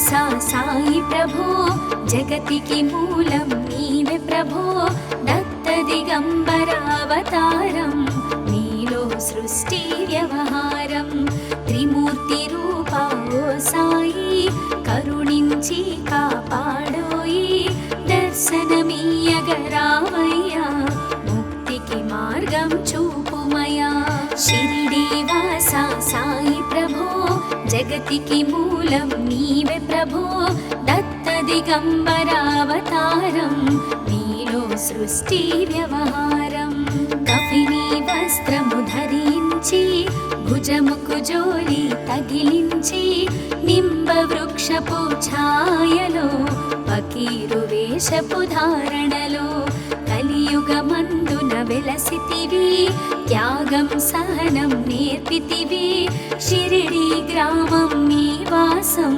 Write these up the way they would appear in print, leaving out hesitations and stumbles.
వాసా సాయి ప్రభో జగతికి మూలం నీవే ప్రభో దత్త దిగంబరావతారం నీలో సృష్టి వ్యవహారం త్రిమూర్తి రూపా ఓ సాయి కరుణించి కాపాడోయి దర్శనమీయగరావయ్యా ముక్తికి మార్గం చూపుమయా షిరిడి వాసా సాయి ప్రభో జగతికి మూలం నీవే ప్రభో దత్త దిగంబరావతారం నీలో సృష్టి వ్యవహారం కఫిని వస్త్రము ధరించి భుజముకు జోలి తగిలించి నింబ వృక్షపు ఛాయలో ఫకీరు వేషపు ధారణలో కలియుగమందున వెలసితివి త్యాగం సహనం నేర్పితివి షిరిడి గ్రామం నీ వాసం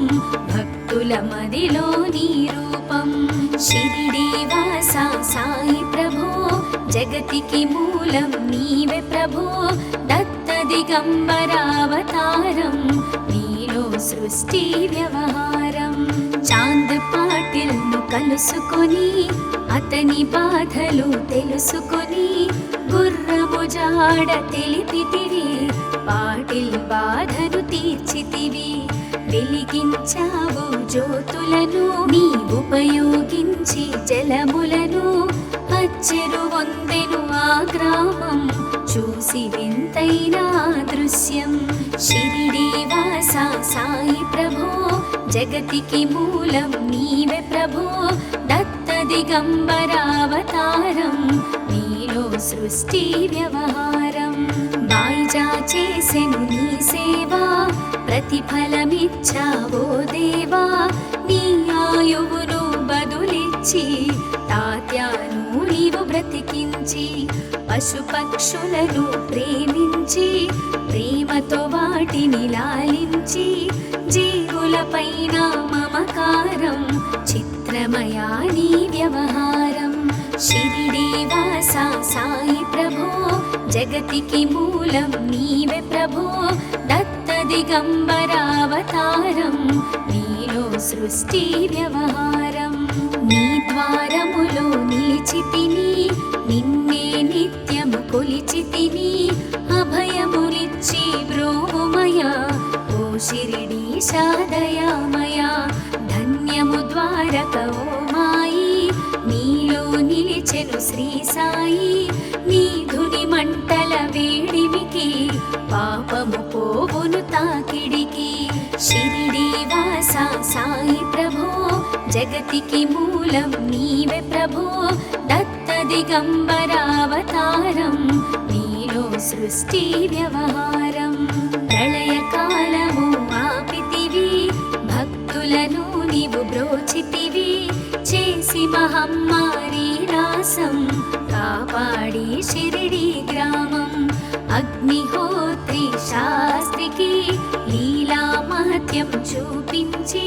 భక్తుల మదిలో నీ రూపం షిరిడి వాసా సాయి ప్రభో జగతికి మూలం నీవే ప్రభో దత్త దిగంబరావతారం నీలో సృష్టి వ్యవహారం చాంద్ పాటిల్ ను కలుసుకొని అతని బాధలు తెలుసుకొని గుర్రము జాడ తెలిపితివి పాటిల్ బాధను తీర్చితివి వెలిగించావు జ్యోతులను నీ ఉపయోగించి జలములను అచ్చెరు వందెను ఆ గ్రామం చూసి వింతైన దృశ్యం షిరిడి వాసా సాయి ప్రభో జగతికి మూలం నీవే ప్రభో దత్త దిగంబరావతారం నీలో సృష్టి వ్యవహారం బాయిజా చేసెను నీ సేవా ప్రతిఫలమిచ్చావో దేవా నీ ఆయువును బదులిచ్చి తాత్యాను నీవు బ్రతికించి పశుపక్షులను ప్రేమించి ప్రేమతో వాటిని లాలించి జీవులపైన మమకారం చిత్రమయా నీ వ్యవహారం షిరిడి వాసా సాయి ప్రభో జగతికి మూలం నీవే ప్రభో దత్త దిగంబరావతారం నీలో సృష్టి వ్యవహారం నీ ద్వారములో నిలిచితిని నిన్నే నిత్యము కొలిచితిని అభయములిచ్చి బ్రోవుమయా ఓ షిరిడీశా దయామయా ధన్యము ద్వారక ఓ మాయి నీలో నిలిచెను శ్రీ సాయి నీ ధుని మంటల వేడిమికి పాపము పోవును తాకిడికి షిరిడి వాసా సాయి ప్రభో జగతికి మూలం నీవే ప్రభో దత్త దిగంబరావతారం నీలో సృష్టి వ్యవహారం ప్రళయకాలము ఆపితివి భక్తులను నీవు బ్రోచితివి చేసి మహమ్మారి నాశం కాపాడి షిరిడి గ్రామం అగ్నిహోత్రి శాస్త్రికి లీలా మహత్యం చూపించి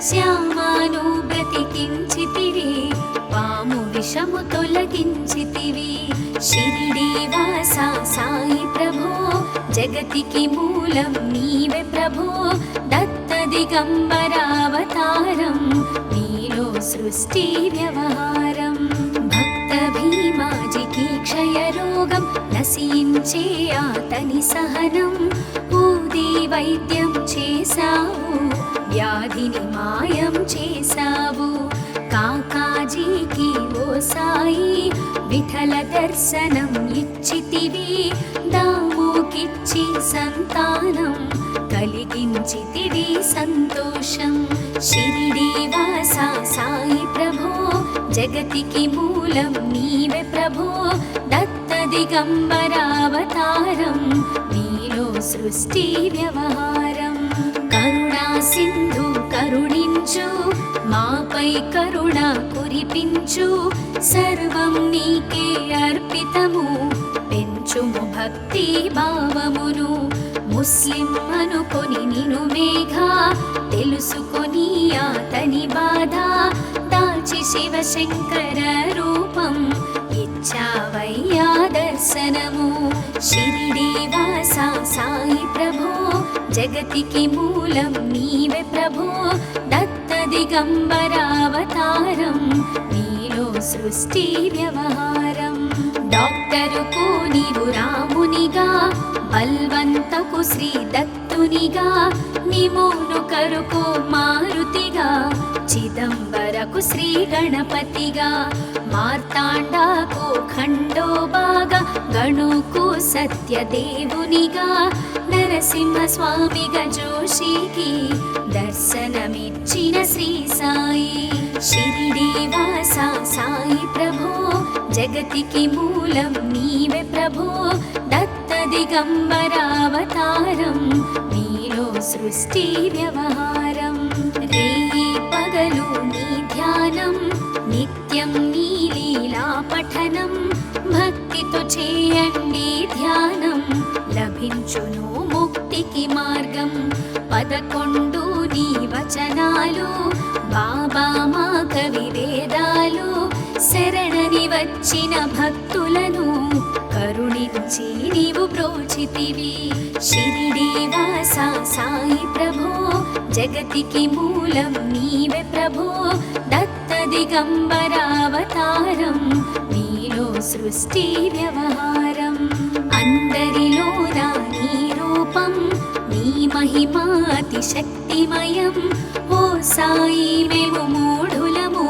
శ్యామాను బ్రతికించితివి పాము విషము తొలగించితివి షిరిడి వాసా సాయి ప్రభో జగతికి మూలం నీవే ప్రభో దత్త దిగంబరావతారం నీలో సృష్టి వ్యవహారం భక్త భీమాజికి క్షయరోగం నశించే అతని సహనం ఊది వైద్యం చేశావు వ్యాధిని మాయం చేశావు కాకాజీకి ఓ సాయి విఠల దర్శనం ఇచ్చితివి దాముకిచ్చి సంతానం కలిగించితివి సంతోషం షిరిడి వాసా సాయి ప్రభో జగతికి మూలం నీవే ప్రభో దత్త దిగంబరావతారం నీలో సృష్టి వ్యవహారం కరుణా సింధు కరుణించు మాపై కరుణ కురిపించు సర్వం నీకే అర్పితము పెంచుము భక్తి భావమును ముస్లిం అనుకొని నిను మేఘా తెలుసుకొని అతని బాధ దాల్చి శివశంకర రూపం ఇచ్చావయ్యా దర్శనము షిరిడి వాసా సాయి ప్రభో జగతికి మూలం నీవే ప్రభో దత్త దిగంబరావతారం నీలో సృష్టి వ్యవహారం డాక్టరుకు నీవు రామునిగా బల్వంతకు శ్రీ దత్తునిగా నిమోను కరుకు మారుతిగా చిదంబరకు శ్రీ గణపతిగా మార్తాండాకు ఖండోబాగా గణుకు సత్యదేవునిగా నరసింహ స్వామిగా జోషికి దర్శనమిచ్చిన శ్రీ సాయి షిరిడి వాస సాయి ప్రభో జగతికి మూలం నీవే ప్రభో దత్త దిగంబరావతారం నీలో సృష్టి వ్యవహారం రేయి పగలు నీ ధ్యానం నిత్యం నీ లీలా పఠనం భక్తితో చేయండి ధ్యానం లభించును ముక్తికి మార్గం 11 నీ వచనాలు బాబా మా కవి వేదాలు శరణని వచ్చిన భక్తులను కరుణించి నీవు బ్రోచితివి షిరిడి వాస సాయి ప్రభో జగతికి మూలం నీవే ప్రభో దత్త దిగంబరావతారం నీలో సృష్టి వ్యవహారం అందరిలోన నీ రూపం నీ మహిమా అతి శక్తిమయం ఓ సాయి మేము మూఢులము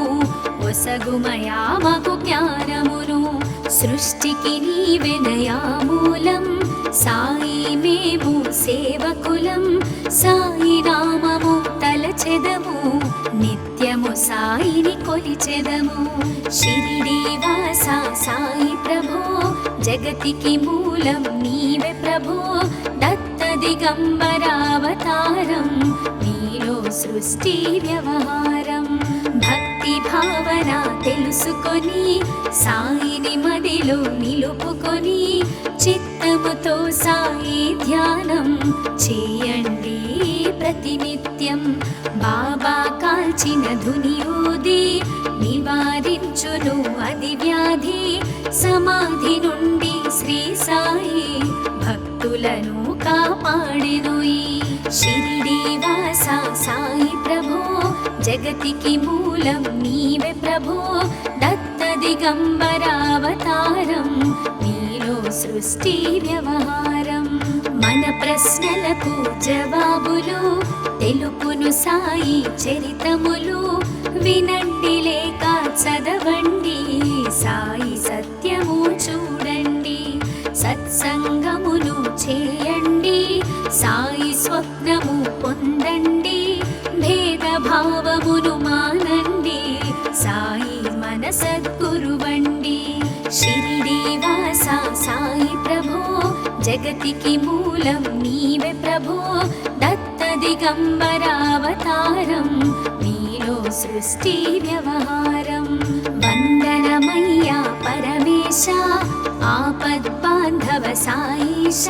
ఒసగుమయా మాకు జ్ఞానమును సృష్టికి నీవెనయా మూలం సాయి మేము సేవకులం సాయి నామము తలచెదము నిత్యము సాయిని కొలిచెదము షిరిడి వాస సాయి ప్రభో జగతికి మూలం నీవే ప్రభో దత్త దిగంబరావతారం నీలో సృష్టి వ్యవహారం భక్తి భావన తెలుసుకొని సాయిని మదిలో నిలుపుకొని చిత్తముతో సాయి ధ్యానం చేయండి ప్రతినిత్యం బాబా కాల్చిన ధునియూది నివారించును అది వ్యాధి సమాధి నుండి శ్రీ సాయి భక్తులను కాపాడెను ఈ షిరిడి వాస సాయి ప్రభో జగతికి మూలం నీవే ప్రభో దత్త దిగంబరావతారం నీలో సృష్టి వ్యవహారం మన ప్రశ్నలకు జవాబులు తెలుపును సాయి చరితములు వినండి లేక చదవండి సాయి సత్యము చూడండి సత్సంగమును చేయండి సాయి స్వప్నము పొందండి భేదభావమును మానండి సాయి మన సద్గురువండి షిరిడి వాస సాయి ప్రభో జగతికి మూలం నీవే ప్రభో దత్త దిగంబరావతారం నీలో సృష్టి వ్యవహారం వందనమయ్యా పరమేశ ఆపద్బాంధవ సాయిష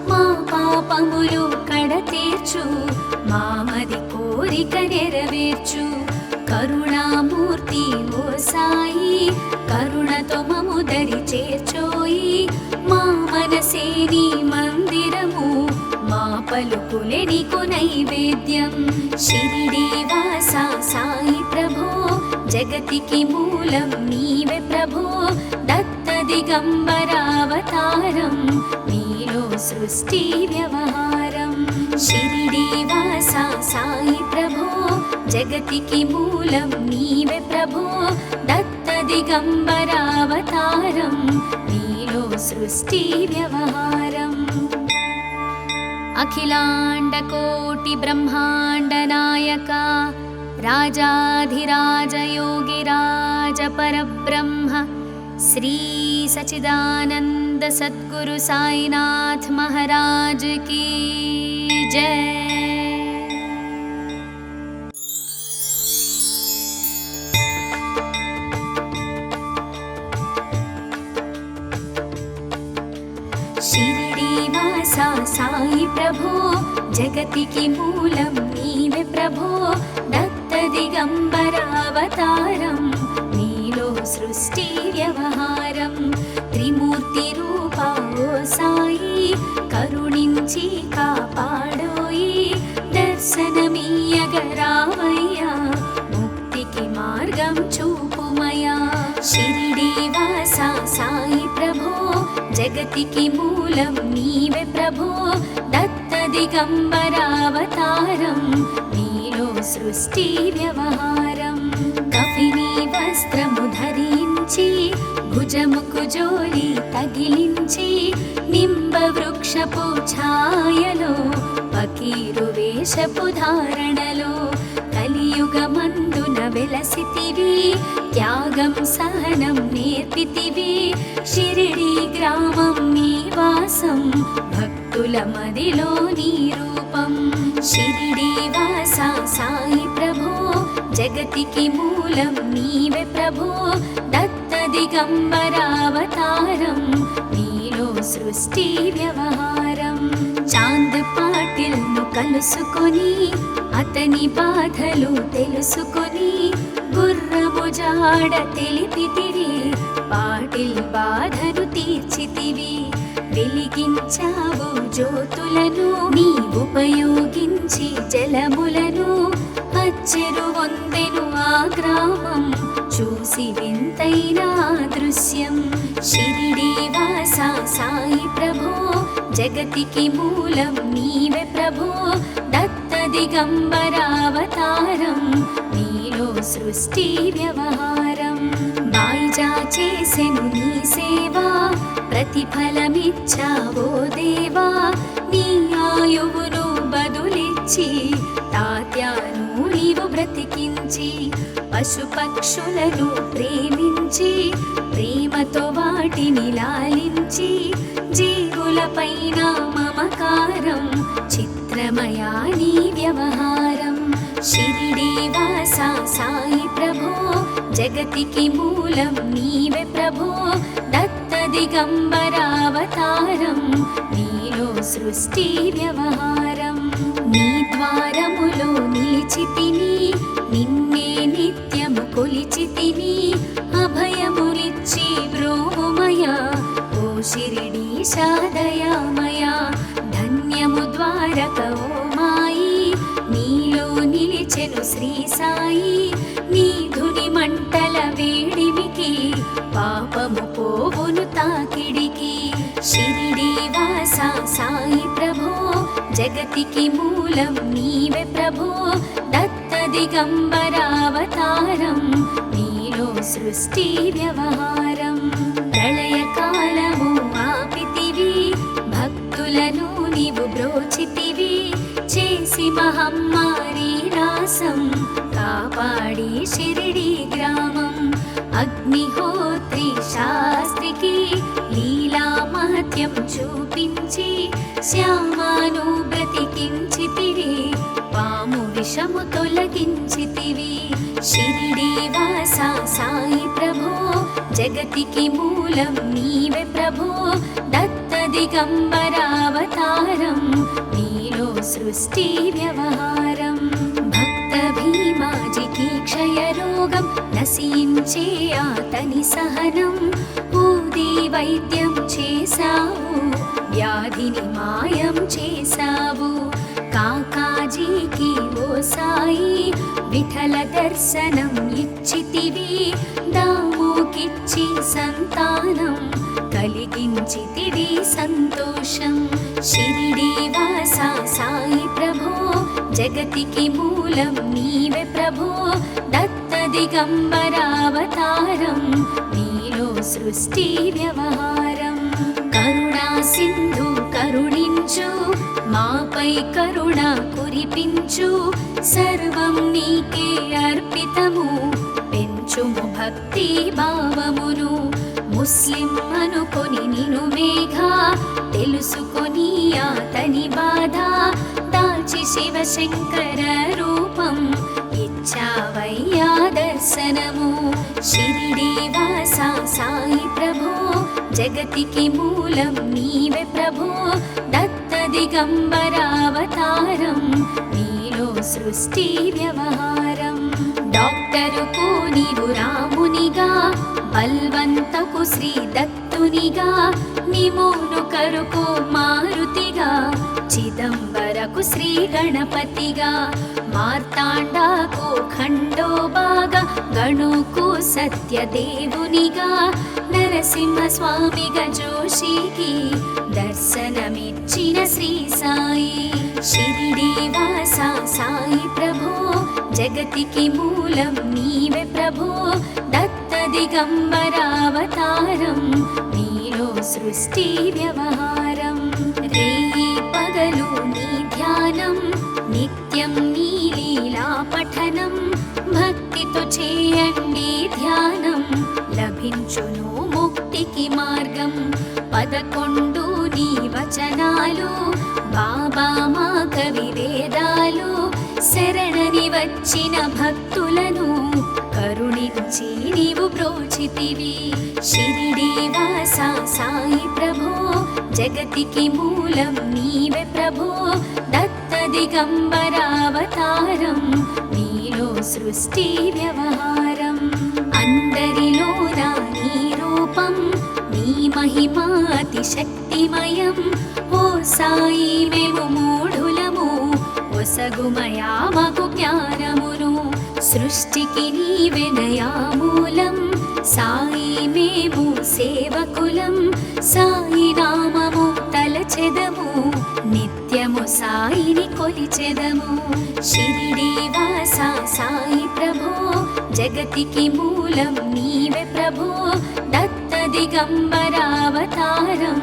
మా పాపములు కడతీర్చు మామది కోరిక నెరవేర్చు కరుణామూర్తి ఓ సాయి కరుణతో మము దరి చేర్చోయి మా మనసే నీ మందిరము మా పలుకులే నీకు నైవేద్యం షిరిడి వాస సాయి ప్రభో జగతికి మూలం నీవే ప్రభో దత్త దిగంబరావతారం నీలో సృష్టి వ్యవహారం షిరిడి వాస సాయి ప్రభో జగతికి మూలం నీవే ప్రభో దత్త దిగంబరావతారం నీలో సృష్టి వ్యవహారం అఖిలాండ కోటి బ్రహ్మాండ నాయక రాజాధిరాజ యోగిరాజ పరబ్రహ్మ శ్రీ సచిదానంద సద్గురు సాయినాథ్ మహారాజ్ की जय। షిరిడి వాస సాయి ప్రభో జగతికి మూలం నీవే ప్రభో దత్త దిగంబరావతారం నీలో సృష్టి వ్యవహారం త్రిమూర్తి రూపా ఓ సాయి కరుణించి కాపాడోయి దర్శనమీయగరావయ్యా జగతికి మూలం నీవే ప్రభో దత్త దిగంబరావతారం నీలో సృష్టి వ్యవహారం కఫిని వస్త్రము ధరించి భుజముకు జోలి తగిలించి నింబ వృక్షపు ఛాయలో ఫకీరు వేషపు ధారణలో కలియుగమందున వెలసితివి త్యాగం సహనం నేర్పితివి షిరిడి గ్రామం నీ వాసం భక్తుల మదిలో నీ రూపం షిరిడి వాస సాయి ప్రభో జగతికి మూలం నీవే ప్రభో దత్త దిగంబరావతారం నీలో సృష్టి వ్యవహారం చాంద్ పాటిల్ ను కలుసుకొని అతని బాధలు తెలుసుకొని గుర్రము జాడ తెలిపితివి పాటిల్ బాధను తీర్చితివి వెలిగించావు జ్యోతులను నీ ఉపయోగించి జలములను అచ్చెరు వందెను ఆ గ్రామం చూసి వింతైన దృశ్యం షిరిడి వాస సాయి ప్రభో జగతికి మూలం నీవే ప్రభో దత్త దిగంబరావతారం నీలో సృష్టి వ్యవహారం బాయిజా చేసెను నీ సేవా ప్రతిఫలమిచ్చావో దేవా నీ ఆయువును బదులిచ్చి తాత్యాను నీవు బ్రతికించి పశుపక్షులను ప్రేమించి ప్రేమతో వాటిని లాలించి జీవులపైన మమకారం చిత్రమయా నీ వ్యవహారం షిరిడి వాస సాయి ప్రభో జగతికి మూలం నీవే ప్రభో దత్త దిగంబరావతారం నీలో సృష్టి వ్యవహారం నీ ద్వారములో నిలిచితిని నిన్నే నిత్యము కొలిచితిని అభయములిచ్చి బ్రోమయ ఓ షిరిడీశా దయామయ ధన్యము ద్వారక ఓ మాయి నీలో నిలిచెను శ్రీ సాయి నీ ధుని మంటల వేడిమికి పాపము పోవును తాకిడికి షిరిడి వాస సాయి ప్రభో జగతికి మూలం నీవే ప్రభో దత్త దిగంబరావతారం నీలో సృష్టి వ్యవహారం ప్రళయకాలము ఆపితివి భక్తులను నీవు బ్రోచితివి చేసి మహమ్మారి రాసం కాపాడి షిరిడి గ్రామం అగ్నిహోత్రి శాస్త్రికి లీలా మహత్యం చూపించి శ్యామాను బ్రతికించితివి పాము విషము తొలగించితివి షిరిడి వాస సాయి ప్రభో జగతికి మూలం నీవే ప్రభో దత్త దిగంబరావతారం నీలో సృష్టి వ్యవహారం భక్త భీమాజికి క్షయరోగం నశించే అతని సహనం ఊది వైద్యం చేశావు వ్యాధిని మాయం చేశావు కాకాజీకి ఓ సాయి విఠల దర్శనం ఇచ్చితివి దాముకిచ్చి సంతానం కలిగించితివి సంతోషం షిరిడి వాస సాయి ప్రభో జగతికి మూలం నీవే ప్రభో దత్త దిగంబరావతారం నీలో సృష్టి వ్యవహారం కరుణా సింధు కరుణించు మాపై కరుణ కురిపించు సర్వం నీకే అర్పితము పెంచుము భక్తి భావమును ముస్లిం అనుకొని నిను మేఘా తెలుసుకొని అతని బాధ దాచి శివశంకర రూపం ఇచ్చావయ్యా దర్శనము షిరిడి వాస సాయి ప్రభో జగతికి మూలం నీవే ప్రభో దత్త దిగంబరావతారం నీలో సృష్టి వ్యవహారం డాక్టరుకు నీవు రామునిగా బల్వంతకు శ్రీ దత్తునిగా నిమోను కరుకు మారుతిగా చిదంబరకు శ్రీ గణపతిగా మార్తాండాకు ఖండోబాగా గణుకు సత్యదేవునిగా నర నరసింహస్వామిగా జోషికి దర్శనమిచ్చిన శ్రీ సాయి. షిరిడి వాస సాయి ప్రభో జగతికి మూలం నీవే ప్రభో. దత్త దిగంబరావతారం నీలో సృష్టి వ్యవహారం. రేయి పగలు నీ ధ్యానం నిత్యం నీ లీలా పఠనం. భక్తితో చేయండి ధ్యానం లభించును ముక్తికి మార్గం. 11 నీ వచనాలు బాబా మా కవి వేదాలు. శరణని వచ్చిన భక్తులను కరుణించి నీవు బ్రోచితివి. షిరిడి వాస సాయి ప్రభో జగతికి మూలం నీవే ప్రభో. దత్త దిగంబరావతారం నీలో సృష్టి వ్యవహారం. అందరిలోన నీ రూపం నీ మహిమా అతి శక్తిమయం. ఓ సాయి మేము మూఢులము ఒసగుమయా మాకు జ్ఞానమును. సృష్టికి నీవెనయా మూలం సాయి మేము సేవకులం. సాయి నామము తలచెదము నిత్యము సాయిని కొలిచెదము. షిరిడి వాస సాయి ప్రభో జగతికి మూలం నీవే ప్రభో. దత్త దిగంబరావతారం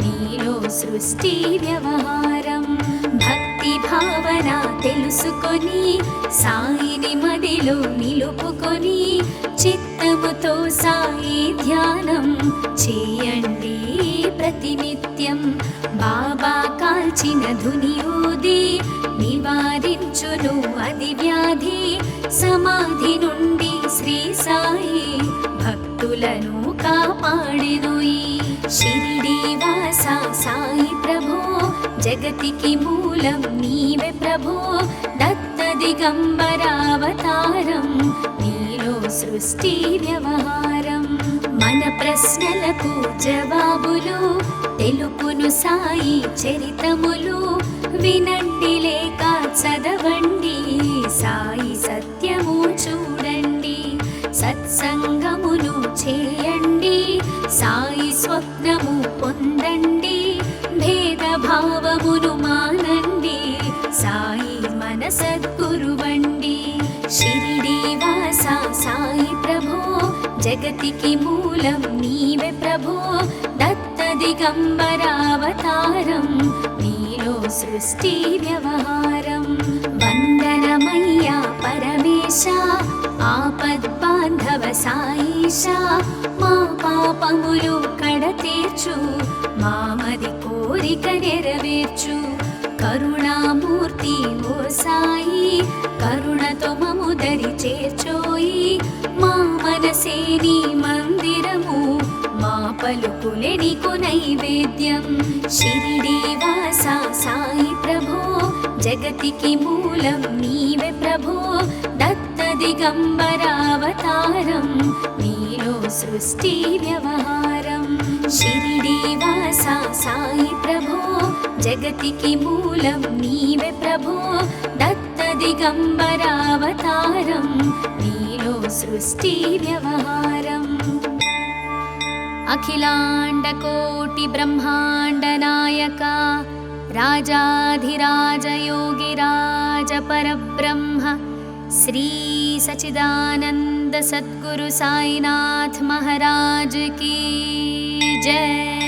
నీలో సృష్టి వ్యవహారం. భక్తి భావన తెలుసుకొని సాయిని మదిలో నిలుపుకొని చిత్తముతో సాయి ధ్యానం చేయండి ప్రతినిత్యం. బాబా కాల్చిన ధుని ఊది నివారించును అది వ్యాధి. సమాధి నుండి శ్రీ సాయి భక్తులను కాపాడెను. షిరిడి వాస సాయి ప్రభో జగతికి మూలం నీవే ప్రభో. దత్త దిగంబరావతారం నీలో సృష్టి వ్యవహారం. మన ప్రశ్నలకు జవాబులు తెలుపును సాయి చరితములు. వినండి లేక చదవండి సాయి సత్యము చూడండి. సత్సంగమును చేయండి సాయి స్వప్నము పొందండి. భేదభావమును మానండి సాయి మన సద్గురువండి. షిరిడి వాస సాయి ప్రభో జగతికి మూలం నీవే ప్రభో. దత్త దిగంబరావతారం నీలో సృష్టి వ్యవహారం. వందనమయ్యా పరమేశ ఆపద్బాంధవ సాయిష. మా పాపములు కడతీర్చు మామది కోరిక నెరవేర్చు. కరుణామూర్తి ఓ సాయి కరుణతో మము దరి చేర్చోయి. మా మనసే నీ మందిరము మా పలుకులే నీకు నైవేద్యం. షిరిడి వాస సాయి ప్రభో జగతికి మూలం నీవే ప్రభో. దత్త దిగంబరావతారం నీలో సృష్టి వ్యవహారం. షిరిడి వాస సాయి ప్రభో జగతికి మూలం నీవే ప్రభో. దత్త దిగంబరావతారం నీలో సృష్టి వ్యవహారం. అఖిలాండ కోటి బ్రహ్మాండ నాయక రాజాధిరాజ యోగిరాజ పరబ్రహ్మ శ్రీ సచిదానంద సద్గురు సాయినాథ్ महाराज की जय।